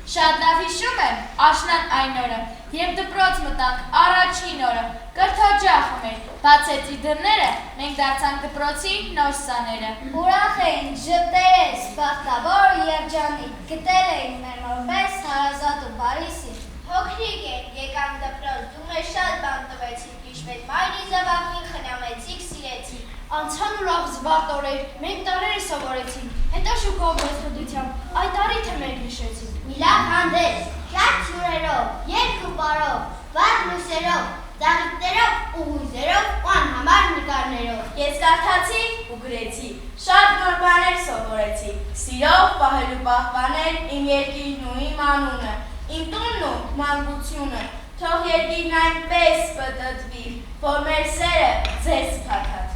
Շատ լավ հիշում եմ աշնան այն օրը, երբ դպրոց մտանք առաջին օրը, կրթօջախում էր, բացեցի դռները, մենք դարձանք դպրոցի նոր սաները։ Ուրախ էին, ժպտերես, բախտավոր երջանիկ, գտել էին մեր որպես հարազատ ու բարի սիրտ։ Փոքրիկ են, եկանք դպրոց, դու մեզ շատ բան տվեցիք, հիշվեց մայրի զավակին, խնամեցիք, սիրեցիք։ Անցան ուրախ զվարթ օրեր, մենք տարերը սովորեցինք, հետո շուկով մեծխդությամբ, այդ առիթը մենք հիշեցինք։ Մի լավ հանդես, շատ հյուրերով, երգ ու պարով, վառ լույսերով, ծաղիկներով ու հույզերով ու անհամար նկարներով։ Ես կարդացի ու գրեցի, շատ նոր բաներ սովորեցի, սիրով պահելու պահպանել իմ երկիրն ու իմ անունը, իմ տունն ու մանկությունը, թող երկիրն այնպես պտտվի, որ մեր սերը ձեզ փաթաթվի։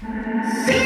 Monorail.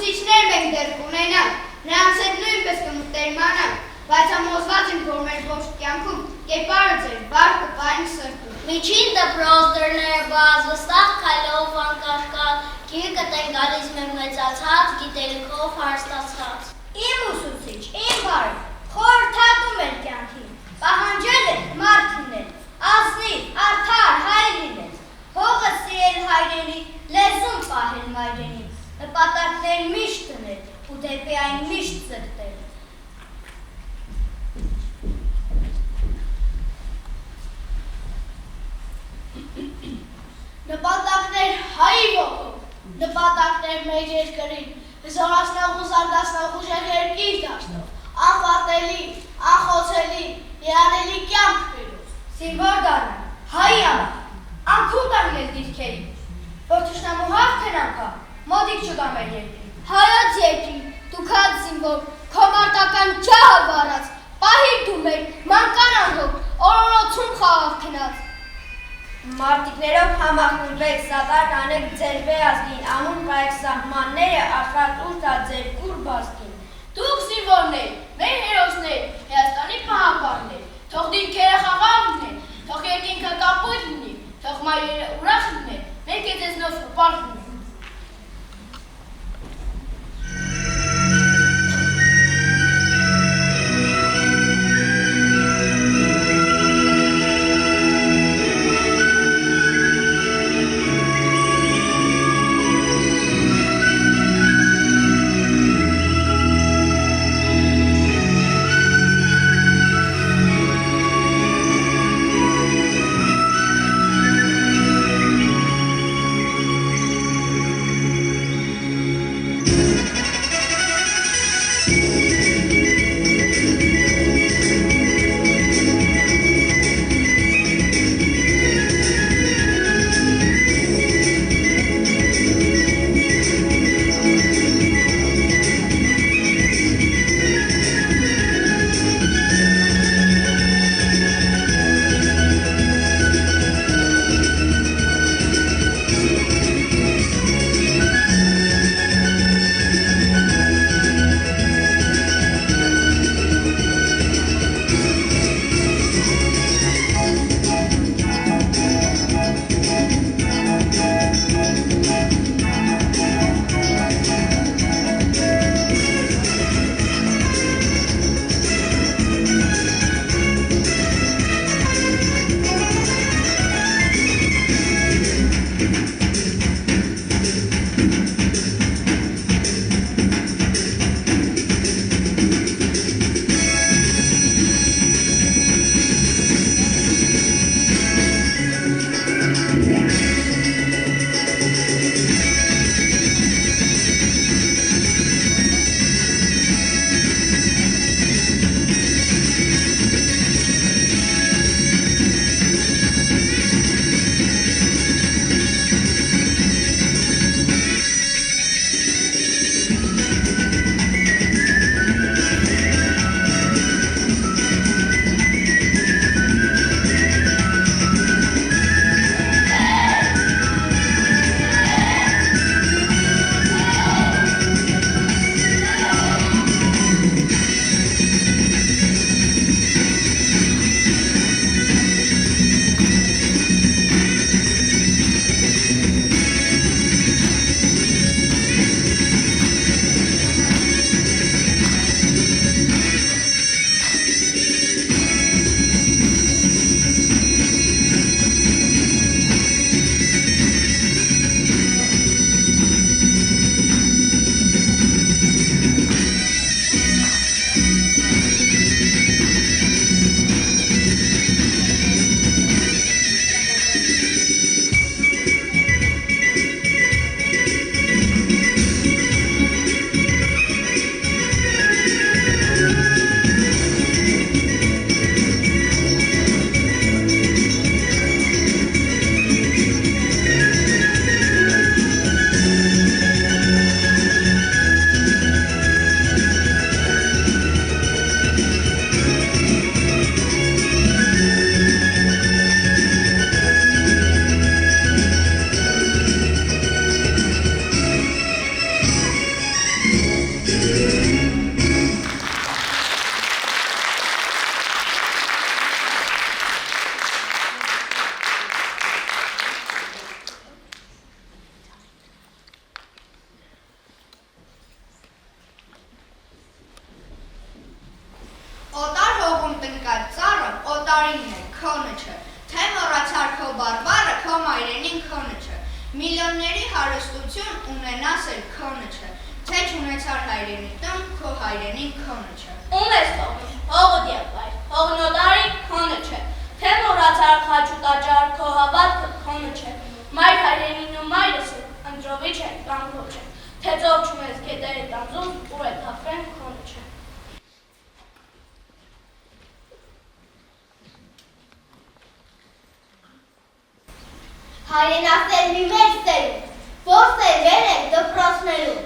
Ուսուցիչներ մենք դեռ կունենանք, նրանց հետ նույնպես կմտերմանանք, բայց համոզված եմ, որ մեր ողջ կյանքում կերպարը ձեր բար կպայանի սրտում։ Միջին դպրոց դռները բաց, վստահ քայլով անկարկալ, գիրկը տեն գալիս մեր մեծացած, գիտելիքով հարստացած։ Իմ ուսուցիչ, իմ բարը, խորհրդատում էր կյանքին, պահանջել էր մարդ լինել, ազնիվ, արդար, հայր լինել, հողը սիրել հայրենի, լեզուն պահել մայրենի, նպատակներ միշտ դնել ու դեպի այն միշտ ձգտել։ Նպատակներ հայի ոգով, նպատակներ մեր երկրին, զորացնող ու զարգացնող ուժեղ երկիր դարձնող, անպատելի, անխոցելի, երանելի կյանք բերող։ Զինվոր դառնալ, հայի համար, անքուն տաննել դիրքերի, որ թշնամու հաղթեն անգամ, մոտիկ չգա մեր երկրին։ Հայոց երկրին, դուք հատ զինվոր, քո մարտական ջահը վառած, պահիր դու մեր մանկան անհոգ, օրորոցում խաղաղ քնած։ Մարտիկներով համախմբվեք, սատար կանեք ձեր վեազգին, ամուր պայեք սահմանները, ախատ ուրտա ձեր կուր բազգին։ Դուք զինվորներ, մեր հերոսներ, Հայաստանի պահապաններ, թող դիրքերը խաղաղ լինեն, թող երկինքը կապույտ լինի, թող մայրերը ուրախ լինեն, մեր կեզեզնով հպարտ լինեն։ Իդամների հարստություն ունենաս էլ քոնը չէ, թե չունեցար հայրենի տան, քո հայրենին քոնը չէ։ Ում ես թողնում, հողը դիապայր, հողնոդարի քոնը չէ, թե մորացար խաչու տաճար, քո հավատքը քոնը չէ, մայր հայրենին ու մայրս էլ ընտրովի չէ, կամ քո չէ, թե ծով չունես գետերը տանձում, ուր է թափվեն քոնը չէ։ Հայրենասեր մի մեծ սերուն, որ սերվել են դպրոցներում,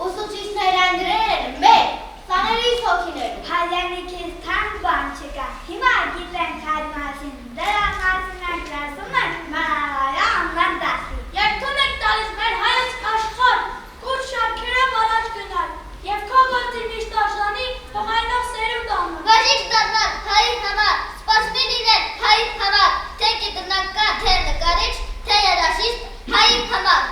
ուսուցիչներ անդրել են մեր, սաներիս հոգիներում։ Հայրենիքից թանկ բան չկա, հիմա գիտենք այդ մասին, դրա մասին ենք լսում ենք մահավարա անվան դասի։ Երբուն եք տալիս մեր հայոց աշխարհ, կուր շարքերով առաջ գնալ, և քո գործի միշտ արժանի հողայնող սերունդ անում։ Վաժիկ ստանալ հայի համար, սպասմի լինել հայի համար, թե գիտնական, թե նկարիչ, թե երաժիշտ հայի համար։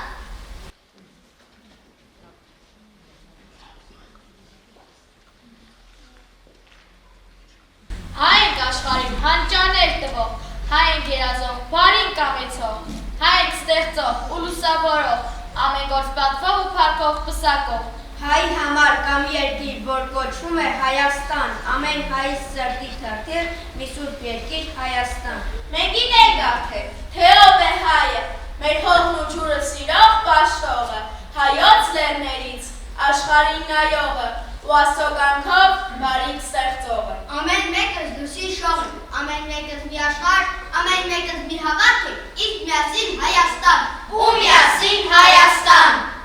Հայ ենք աշխարհին հանճաներ տվող, հայ ենք երազող, բարին կամեցող, հայ ենք ստեղծող ու լուսավորող, ամեն գործ պատվող ու փառքով պսակող։ Հայի համար կամ երկիր, որ կոչվում է Հայաստան, ամեն հայի սրտի թրթիռ, մի սուրբ երկիր Հայաստան։ Մենք գիտենք արդեն, թե ով է հայը, մեր հողն ու ջուրը սիրող պաշտողը, հայոց լեռներից աշխարհին նայողը, ու աստոգանքով բարիք ստեղծողը։ Ամեն մեկս դուսի շողն, ամեն մեկս մի աշխարհ, ամեն մեկս մի հավաք է, իսկ միասին Հայաստան։ Ու միասին Հայաստան։ Հայ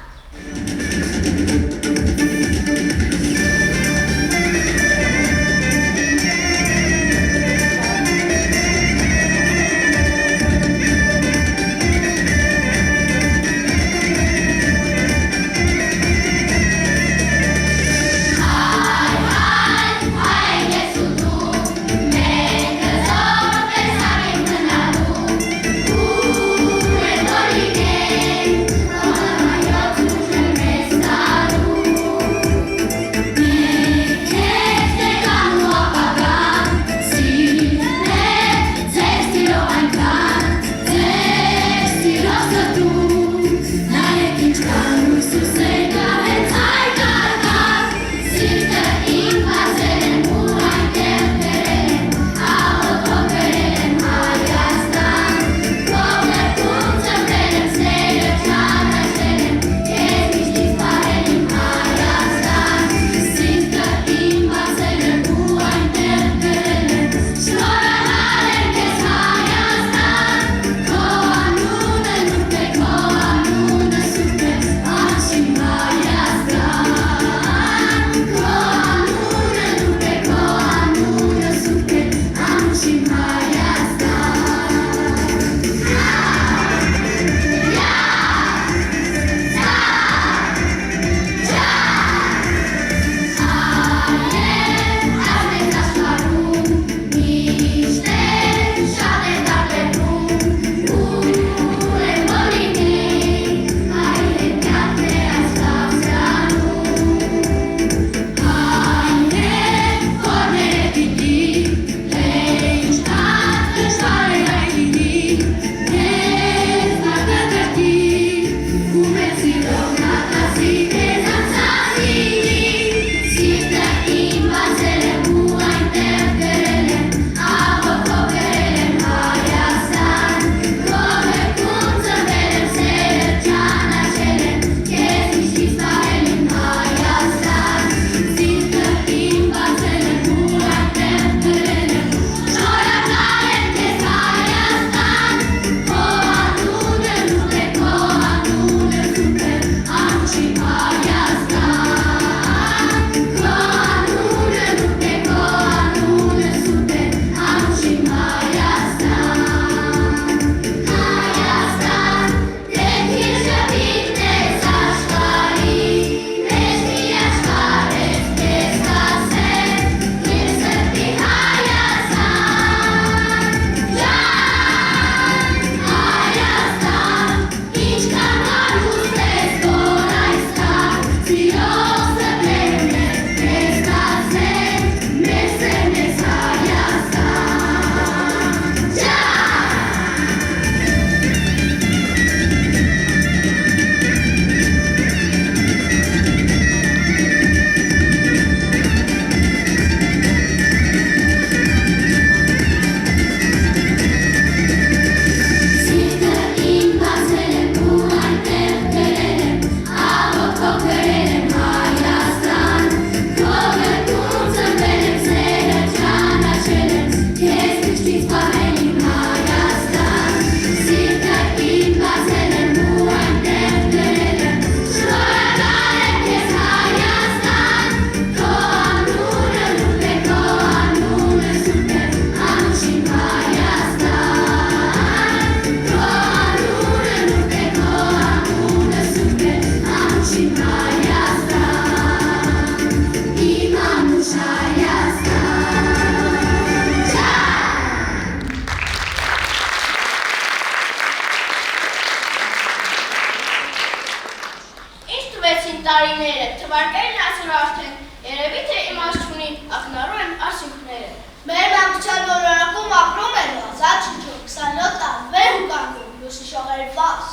տարիները, թվարկային այսօր արդեն, երևի թե իմաստ չունի, ակնառու են արժույթները։ Մեր մանկության նորարակում ապրում են ազատ շնչում 27 տարվեր ու կանգնում, լուսի շողերի պաս։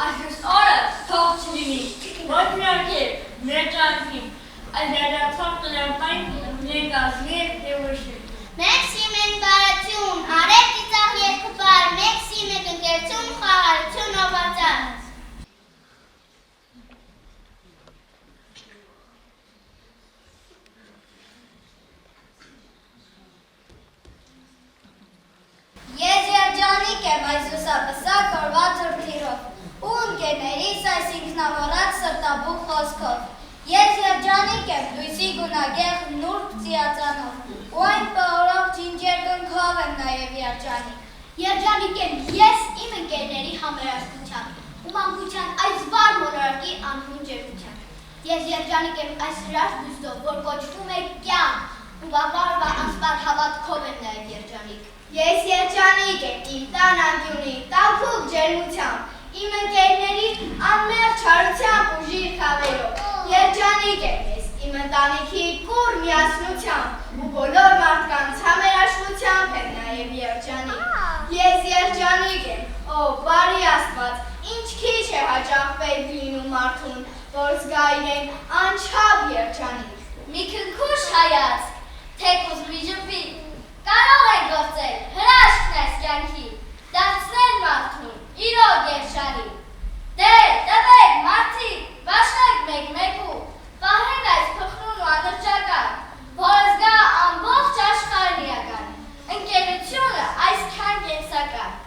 Այսպես օրը թող չլինի, ոչ միակեր, մեր ճանքին, այս ներդարձող տնապային ներկազմի և ուշի։ Մեքսիմ են բարություն, արև ծիծաղ երկուպար, մեքսիմ են ընկերություն, խաղարություն ովացան։ Ես երջանիկ եմ այս ուսապսակ օրվա թրթիրով ու ընկերներիս այս ինքնամոռաց սրտաբուխ խոսքով։ Ես երջանիկ եմ լույսի գունագեղ նուրբ ծիածանով ու այն պահորով ջինջեր կնքով եմ նաև երջանիկ։ Երջանիկ եմ ես իմ ընկերների համերաշխության ու մանկության այս վար մոլորակի անհուն ջերմության։ Ես երջանիկ եմ այս հրաշք դուստով, որ կոչվում է կյանք ու վաղվա անսպար հավատքով եմ նաև երջանիկ։ Ես երջանիկ եմ իմ տան անկյունի տաքուկ ջերմությամբ, իմ ընկերների անմեղ չարությամբ ու ժիր խավերով։ Երջանիկ եմ ես իմ ընտանիքի կուր միասնությամբ ու բոլոր մարդկանց համերաշխությամբ եմ նաև երջանիկ։ Ես երջանիկ եմ, ո բարի Աստված, ինչ քիչ է հաճախվել լինում մարդուն, որ զգային են անչափ երջանիկ։ Մի քնքուշ հայացք, թեկուզ մի ժպի, կարող է գործել, հրաշքն այս կյանքի, դարձնել մարդուն իրոք երջանիկ։ Դե, տվեք, մարդիկ, վաշնեք մեկ-մեկու, պահենք այս փխրուն ու անրջական, որ զգա ամբողջ աշխարհն իրական, ընկերությունը այսքան կենսական։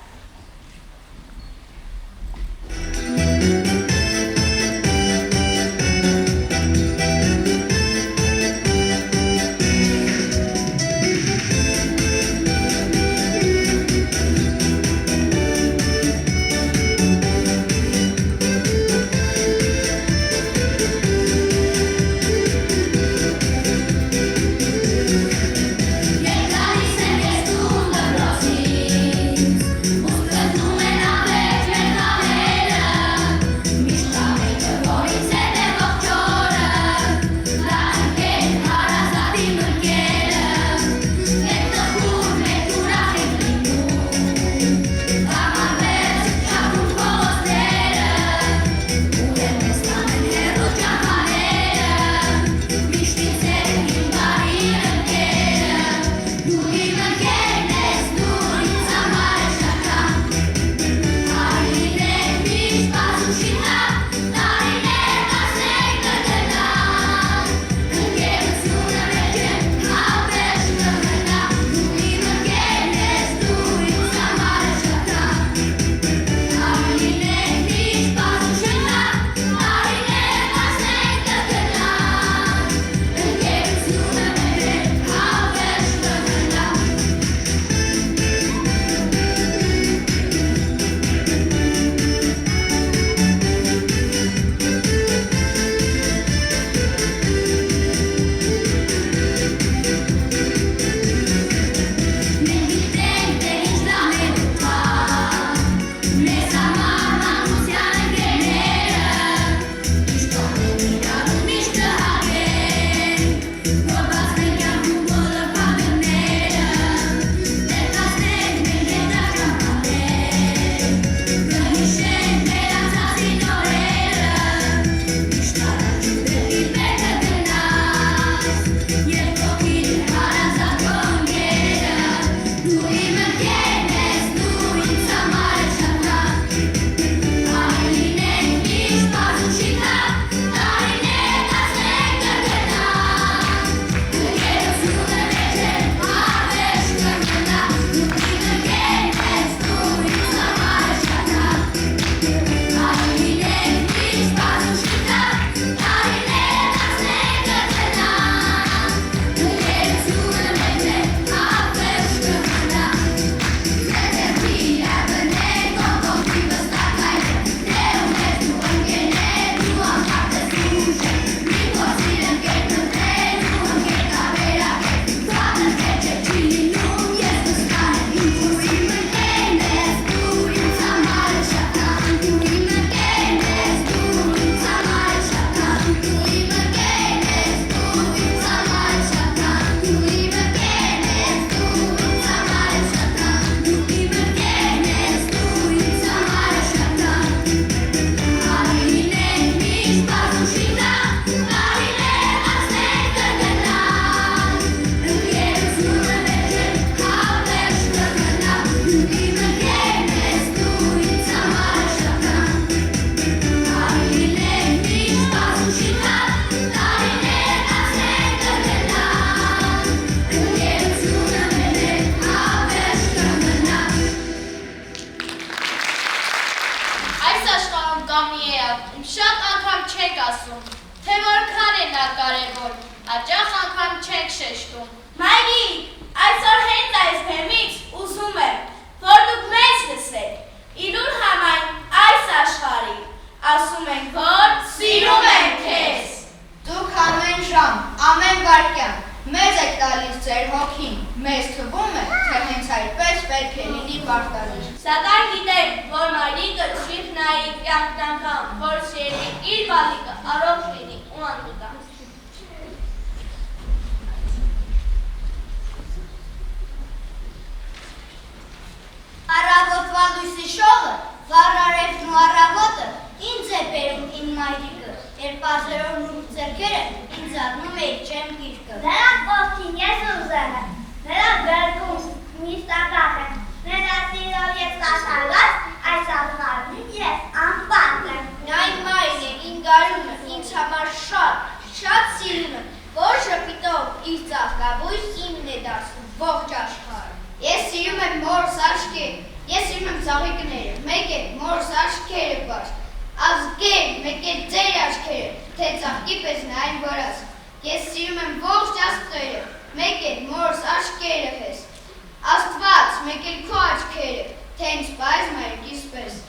ասում, թե որքան է նա կարևոր, հաճախ անգամ չենք շեշտում։ Մայրիկ, այսօր հենց այս բեմից ուզում եմ, որ դուք մեզ լսեք, իրուր համայն այս աշխարհի, ասում ենք, որ սիրում ենք քեզ։ Դուք ամեն ժամ, ամեն վայրկյան մեզ եք տալիս ձեր հոգին, մեզ թվում է, թե հենց այդպես պետք է լինի պարտադիր։ Սակայն գիտեք, որ մայրիկը չի նայի կյանքն անգամ, որ սիրի իր բալիկը առողջ լինի ու անվտանգ։ Առավոտվա լույսի շողը, վառարևն ու առավոտը ինձ է բերում իմ մայրիկը, երբ ազերով նուրբ ձեռքերը ինձ առնում է իր ջեմ գիրկը։ Նրա ոտքին ես ուզել եմ, նրա բերքում միշտ ակախ եմ, նրա սիրով և սասալված այս աշխարհին ես անպատ եմ։ Նա իմ մայրն է, իմ գարունը, ինձ համար շատ սիրում եմ, որ շփիտով իր ծաղկաբույս իմն է դարձնում ողջ աշխարհը։ Ես սիրում եմ մորս աչքերը, ես սիրում եմ ծաղիկները, մեկ է մորս աչքերը բաց, ազգեր, մեկ է ձեր աչքերը, թե ծաղկի պես նայեն որած։ Ես սիրում եմ ողջ աստղերը, մեկ է մորս աչքերը պես, Աստված, մեկ էլ քո աչքերը, թե ինձ պայզ մայրիկիս պես։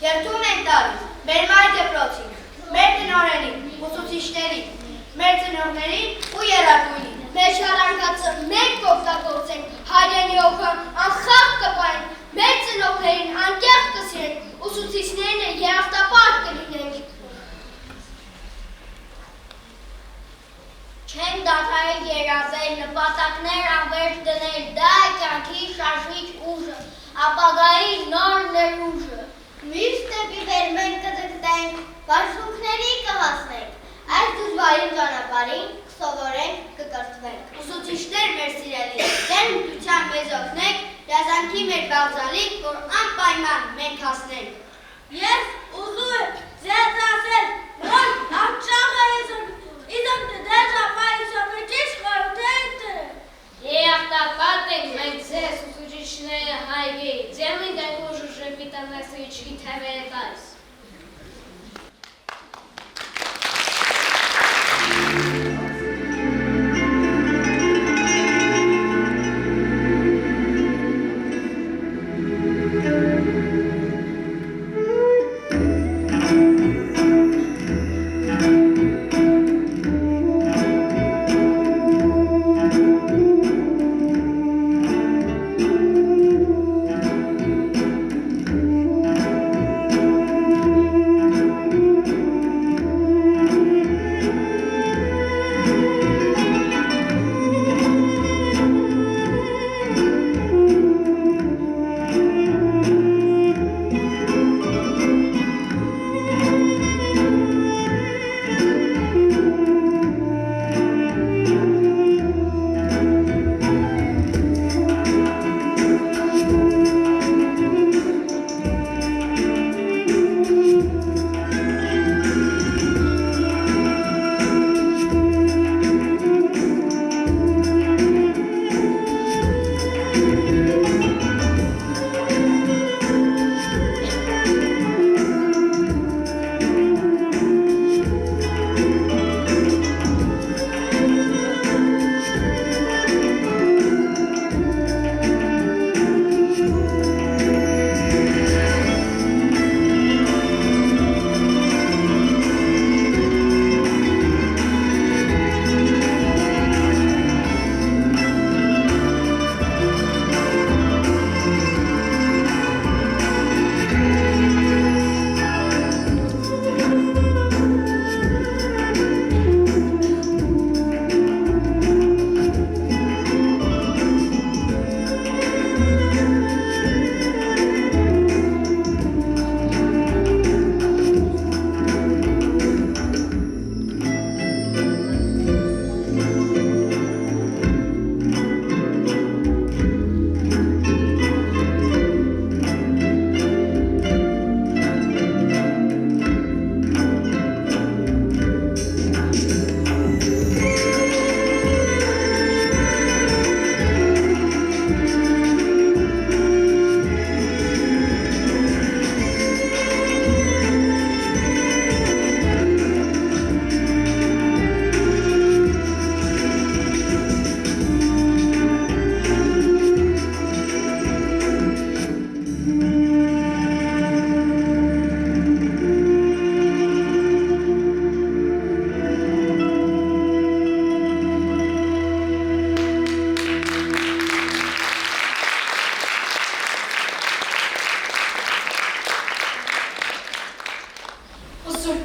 Երթուն են տալիս մեր մայր դպրոցին, մեր տնօրենին, ուսուցիչներին, մեր ծնողներին ու եռագույնին։ Մեր շարանկացը մենք կօգտագործենք, հայրենի օգը անխախտ կպայենք, մեր ծնողներին անկեղծ կսիրենք, ուսուցիչներին երախտապարտ կլինենք։ Չեն դադարել երազել, նպատակներ անվերջ դնել, դա է կյանքի շարժիչ ուժը, ապագայի նոր ներուժը։ Միշտ դեպի վեր մենք կձգտենք, բարձունքների կհասնենք, այս դժվարին ճանապարհին կսովորենք, կկրթվենք։ Ուսուցիչներ մեր սիրելի, ձեր մտության մեզ օգնեք, երազանքի մեր բաղձալիկ, որ անպայման մենք հասնենք։ Ես ուզում եմ ձեզ ասել, որ ապշաղը իզոն դեզ ապայիսով էջիշ խորութեն տրը։ Եաղտապատ ենք մենք ձեզ ուսուցիչները հայգի, ձեմին դեպուժ ժեպիտանասիչի թևերետայս։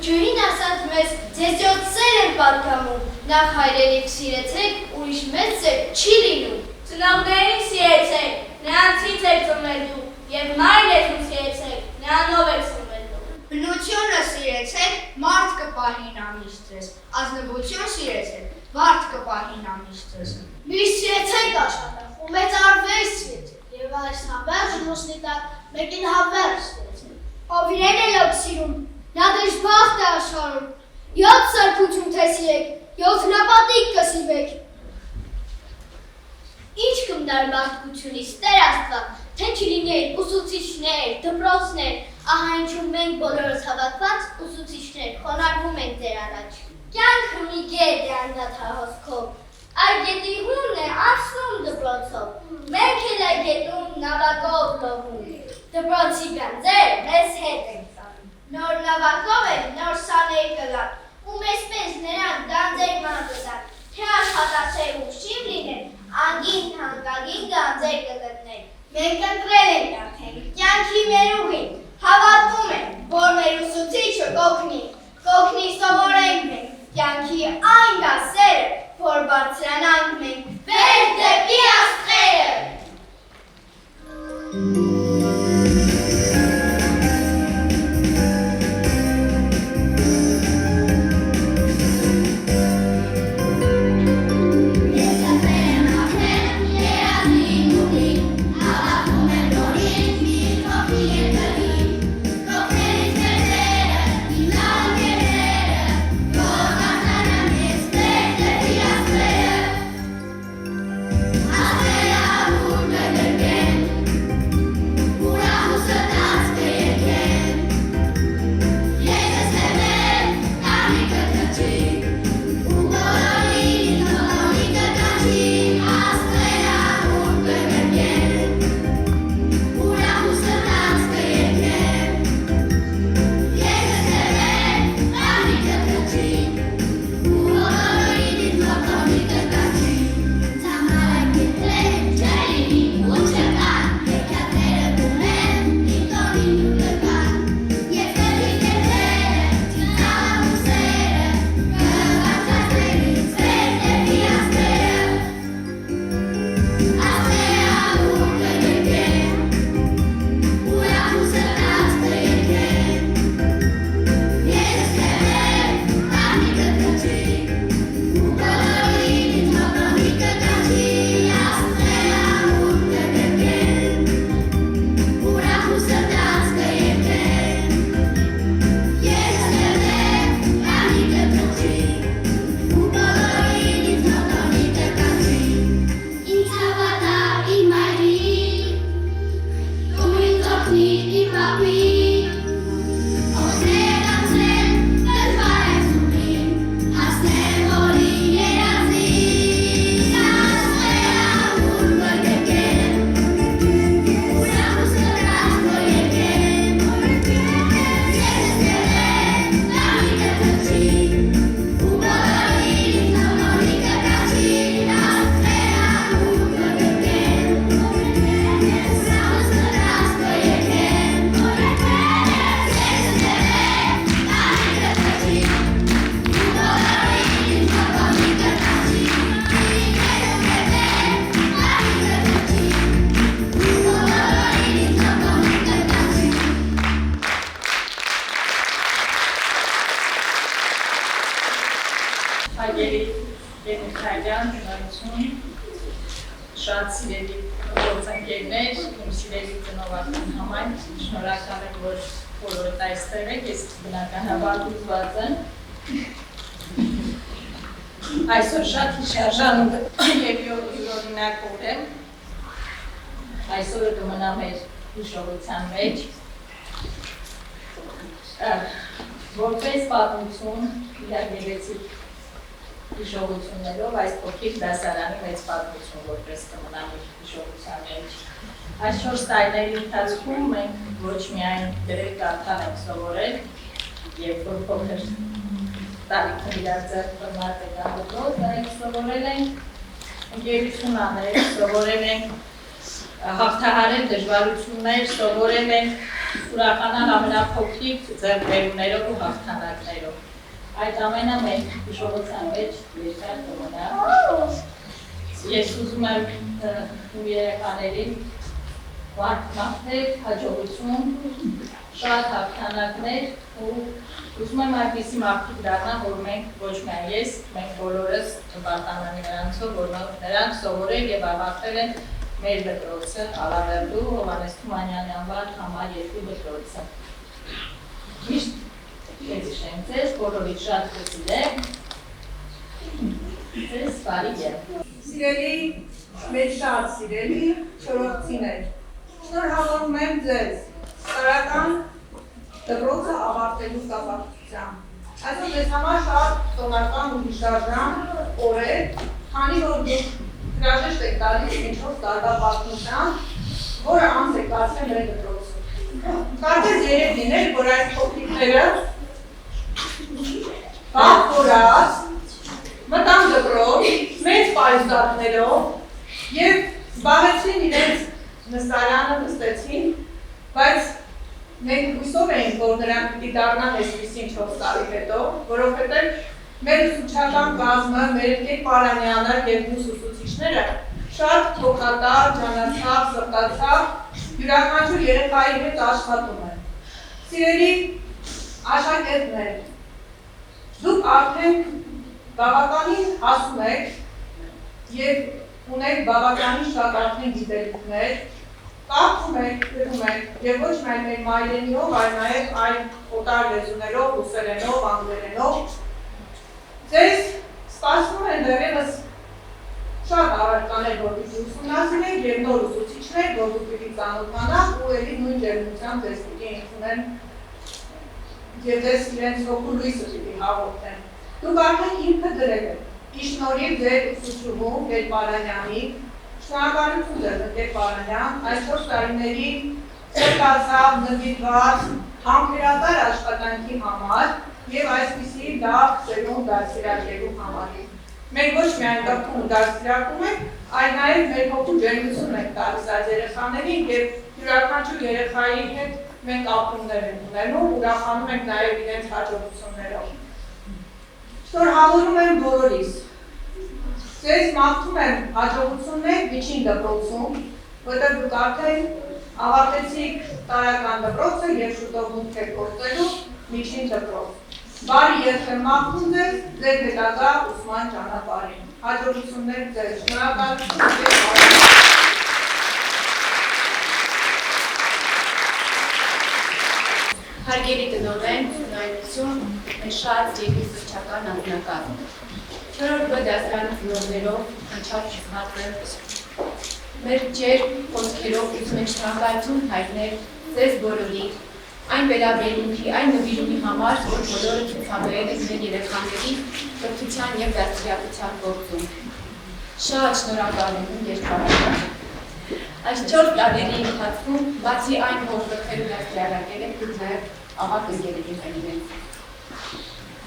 Ջուրին ասած մեզ ձեզ յոթ սեր են պատկամում, նախ հայրերիք սիրեցեք, ուրիշ մեծ սեր չի լինում։ Ծնողներին սիրեցեք, նրանցից եք ծնվելու, և մայրերին սիրեցեք, նրանով եք ծնվելու։ Բնությունը սիրեցեք, մարդ կպահին ամիշ ձեզ, ազնվություն սիրեցեք, վարդ կպահին ամիշ ձեզ։ Միշտ սիրեցեք աշխատախ, ու մեծ արվեր սիրեցեք, և այս հավերժ լուսնի տակ մեկին հավերժ սիրեցեք։ Ով իրեն է լոք սիրում, նա դժբախտ է աշխարհում, յոթ սրբություն թե սիրեք, յոթ նապատիկ կսիրվեք։ Ինչ կմնար մարդկությունից, Տեր Աստված, թե չլիներ ուսուցիչներ, դպրոցներ, ահա ինչու մենք բոլորս հավաքված ուսուցիչներ խոնարհվում ենք Տեր առաջ։ Կյանքը մի գետ է անդադարհոսքով, այդ գետի հունն է անցնում դպրոցով, մենք էլ այդ գետում նավակով լողում, դպրոցի գանձեր մեզ հետ ենք տանում։ Նոր նավակով են նոր սաներ կգան, ու մեզպես նրանք գանձեր մանտան, թե աշխատասեր ուշիմ լինեն, անգին հանկագին գանձեր կգտնեն։ Մենք ընտրել ենք արդեն կյանքի մեր ուղին, հավատում ենք, որ մեր ուսուցիչը կօգնի սովորենք մենք կյանքի այն դասերը, որ բարձրանանք մենք վեր դեպի աստղերը։ Շատ սիրելի գործընկերներ, իմ սիրելի ծնողական համայնք, շնորհակալ եմ, որ բոլորդ այստեղ եք, ես բնականաբար ուզված եմ։ Այսօր շատ հիշարժան և յուրօրինակ օր է։ Այսօրը կմնա մեր հիշողության մեջ։ Որպես պատմություն, իրար գեղեցիկ հիշողություններով այս փոքրիկ դասարանի մեծ պատմություն որպես կմնա մեր հիշողության մեջ։ Այս 4 տարիների ընթացքում մենք ոչ միայն գրել կարդալ ենք սովորել, երբ որ փոքր տարիքում իրար ձեռք բռնած եկամուտով, մենք սովորել ենք ընկերություն անել, սովորել ենք հաղթահարել դժվարություններ, սովորել ենք ուրախանալ ամենափոքրիկ ձեռքբերումներով ու հաղթանակներով։ Այդ ամենը մեր հիշողության մեջ երկար կմնա։ Ես ուզում եմ իմ երեխաներին մաղթել հաջողություն, շատ հաղթանակներ ու ուզում եմ այդպիսի մարդիկ դառնան, որ մենք ոչ միայն ես, մենք բոլորս պարտանանք նրանցով, որ նրանք սովորել և ավարտել են մեր դպրոցը, Ալավերդու Հովհաննես Թումանյանի անվան համար 2 դպրոցը։ Միշտ կհիշեմ ձեզ, բոլորիդ շատ կսիրեմ, ձեզ բարի եմ։ Սիրելի, մեր շատ սիրելի չորրորդցիներ, շնորհավորում եմ ձեզ տարական դպրոցը ավարտելու կապակցությամբ։ Այսօր ձեզ համար շատ տոնական ու հիշարժան օր է, քանի որ դուք հրաժեշտ եք տալիս մի 4 տարվա պատմության, որը անց եք կացրել մեր դպրոցում։ Կարծես երևի լիներ, որ այս փոքրիկները բախորած մտան դպրոց մեծ պայուսակներով և զբաղեցրին իրենց նստարանը, նստեցին, բայց մենք հույսով էինք, որ նրանք պիտի դառնան այսպիսին 4 տարի հետո, որովհետև Մեր ուսուցչական կազմը, մեր Կերպարանյանը և մյուս ուսուցիչները շատ թոքատար, ջանացավ, սրտացավ, յուրաքանչյուր երեխայի հետ աշխատում են։ Սիրելի աշակերտներ, դուք արդեն բավականին հասուն եք և ունեք բավականին շատ արդեն գիտելիքներ, կարդում եք, գրում եք և ոչ միայն մեր մայրենիով, այլ նաև այլ օտար լեզուներով, ռուսերենով, անգլերենով։ Ձեզ սպասվում են դեռևս շատ առարկաներ, որ պիտի ուսումնասիրեք և նոր ուսուցիչներ, որ դուք պիտի ծանոթանաք ու էլի նույն ջերմությամբ ձեզ պիտի ընդունեն և ձեզ իրենց հոգու լույսը պիտի հաղորդեն։ Դուք արդեն ինքը գրել եք, ի շնորհիվ ձեր ուսուցչուհու Կերպարանյանի, շնորհակալություն ձեզ Կերպարանյան, այս 4 տարիների սրտացավ, նվիրված, համբերատար աշխատանքի համար և այսպիսի լավ սերունդ դաստիարակելու համար։ Մենք ոչ միայն տպում դաստիարակում ենք, այլ նաև մեր հոգու ջերմությունն ենք տալիս այս երեխաներին և յուրաքանչյուր երեխայի հետ մենք ապրումներ ենք ունենում, ուրախանում ենք նաև իրենց հաջողություններով։ Շնորհավորում եմ բոլորիս։ Ձեզ մաղթում եմ հաջողություններ միջին դպրոցում, որտեղ դուք արդեն ավարտեցիք տարրական դպրոցը և շուտով մուտք եք գործելու միջին դպրոց։ Բարի երթ եմ մաղթում ձեզ ձեր հետագա ուսման ճանապարհին։ Հաջողություններ ձեզ, շնորհակալություն։ Հարգելի տնօրեն, տնօրենություն, մեր շատ ջերմի ուսուցչական անձնակազմ։ 4-րդ B դասարանի ծնողներով անչափ շփված եմ։ Մեր ջերմ խոսքերով ուզում ենք շնորհակալություն հայտնել ձեզ բոլորին, այն վերաբերմունքի, այն նվիրումի համար, որ բոլորը ցուցաբերել եք մեր երեխաների կրթության և դաստիարակության գործում։ Շատ շնորհակալ եմ Կերպարանյան։ Այս 4 տարիների ընթացքում, բացի այն, որ կրթել ու դաստիարակել եք, դուք նաև ավագ ընկել եք իրենց։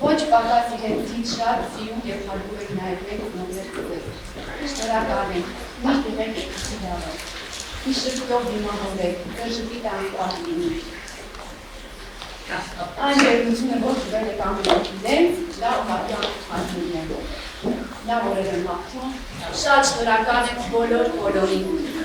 Ոչ պակաս իրենցից շատ սիրուն և հարգում եք նաև մեկ ծնողներ կտել։ Շնորհակալ եմ, միշտ եղեք եկուսի լավը։ Միշտ շփտով դիմավորեք, ձեր ժպիտը անպահ լինի։ Այն ջերմությունը, որ տվել եք ամենից իրենց, լավ հարգանք լինելու։ Լավ օրեր եմ մաղթում։ Շատ շնորհակալ եմ բոլորին։